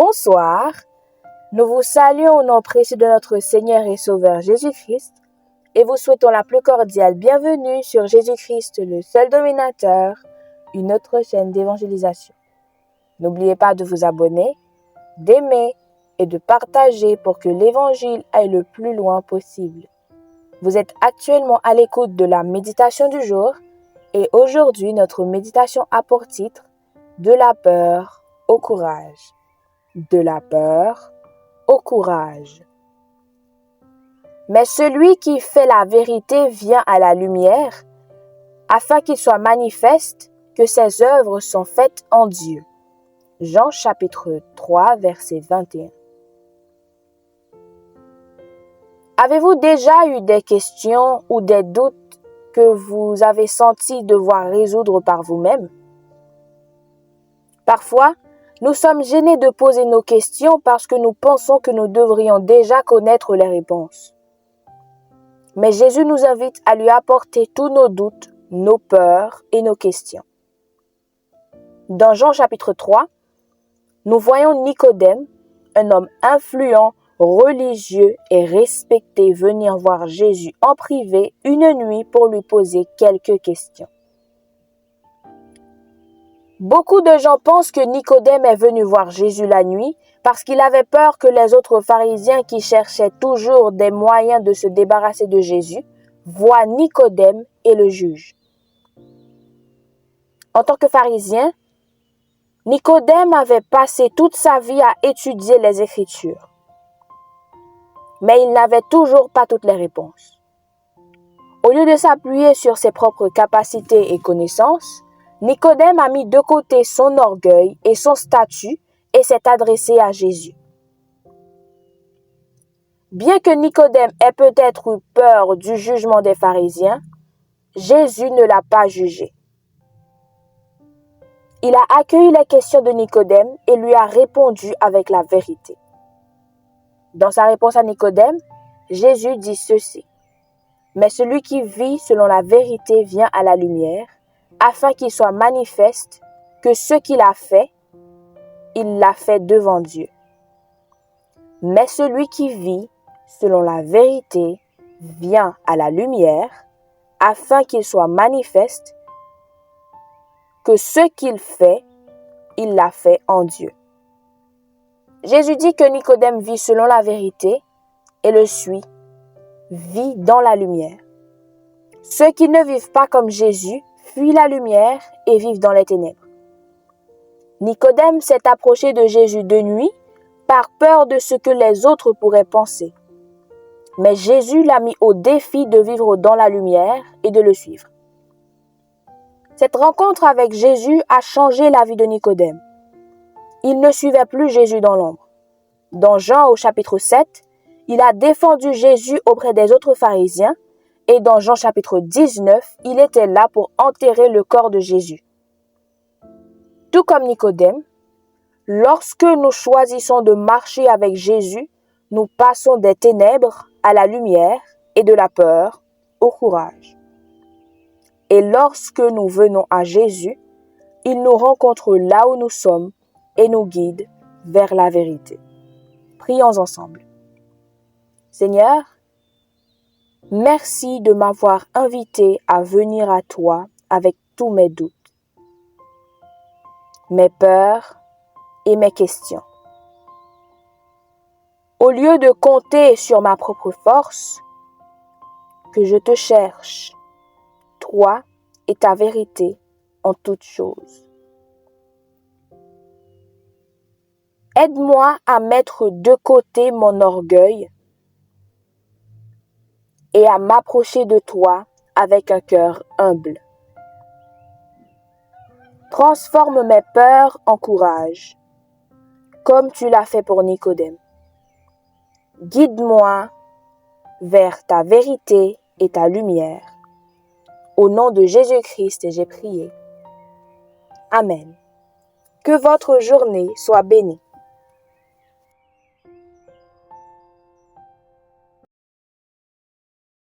Bonsoir, nous vous saluons au nom précieux de notre Seigneur et Sauveur Jésus-Christ et vous souhaitons la plus cordiale bienvenue sur Jésus-Christ, le seul dominateur, une autre chaîne d'évangélisation. N'oubliez pas de vous abonner, d'aimer et de partager pour que l'évangile aille le plus loin possible. Vous êtes actuellement à l'écoute de la méditation du jour et aujourd'hui notre méditation a pour titre « De la peur au courage ». De la peur au courage. Mais celui qui fait la vérité vient à la lumière, afin qu'il soit manifeste que ses œuvres sont faites en Dieu. Jean chapitre 3, verset 21. Avez-vous déjà eu des questions ou des doutes que vous avez senti devoir résoudre par vous-même? Parfois, nous sommes gênés de poser nos questions parce que nous pensons que nous devrions déjà connaître les réponses. Mais Jésus nous invite à lui apporter tous nos doutes, nos peurs et nos questions. Dans Jean chapitre 3, nous voyons Nicodème, un homme influent, religieux et respecté, venir voir Jésus en privé une nuit pour lui poser quelques questions. Beaucoup de gens pensent que Nicodème est venu voir Jésus la nuit parce qu'il avait peur que les autres pharisiens qui cherchaient toujours des moyens de se débarrasser de Jésus voient Nicodème et le jugent. En tant que pharisien, Nicodème avait passé toute sa vie à étudier les Écritures. Mais il n'avait toujours pas toutes les réponses. Au lieu de s'appuyer sur ses propres capacités et connaissances, Nicodème a mis de côté son orgueil et son statut et s'est adressé à Jésus. Bien que Nicodème ait peut-être eu peur du jugement des pharisiens, Jésus ne l'a pas jugé. Il a accueilli les questions de Nicodème et lui a répondu avec la vérité. Dans sa réponse à Nicodème, Jésus dit ceci: « Mais celui qui vit selon la vérité vient à la lumière, afin qu'il soit manifeste que ce qu'il a fait, il l'a fait devant Dieu. Mais celui qui vit selon la vérité vient à la lumière, afin qu'il soit manifeste que ce qu'il fait, il l'a fait en Dieu. » Jésus dit que Nicodème vit selon la vérité et le suit, vit dans la lumière. Ceux qui ne vivent pas comme Jésus fuient la lumière et vivent dans les ténèbres. Nicodème s'est approché de Jésus de nuit par peur de ce que les autres pourraient penser. Mais Jésus l'a mis au défi de vivre dans la lumière et de le suivre. Cette rencontre avec Jésus a changé la vie de Nicodème. Il ne suivait plus Jésus dans l'ombre. Dans Jean au chapitre 7, il a défendu Jésus auprès des autres pharisiens et dans Jean chapitre 19, il était là pour enterrer le corps de Jésus. Tout comme Nicodème, lorsque nous choisissons de marcher avec Jésus, nous passons des ténèbres à la lumière et de la peur au courage. Et lorsque nous venons à Jésus, il nous rencontre là où nous sommes et nous guide vers la vérité. Prions ensemble. Seigneur, merci de m'avoir invité à venir à toi avec tous mes doutes, mes peurs et mes questions. Au lieu de compter sur ma propre force, que je te cherche, toi et ta vérité en toutes choses. Aide-moi à mettre de côté mon orgueil et à m'approcher de toi avec un cœur humble. Transforme mes peurs en courage, comme tu l'as fait pour Nicodème. Guide-moi vers ta vérité et ta lumière. Au nom de Jésus-Christ, j'ai prié. Amen. Que votre journée soit bénie.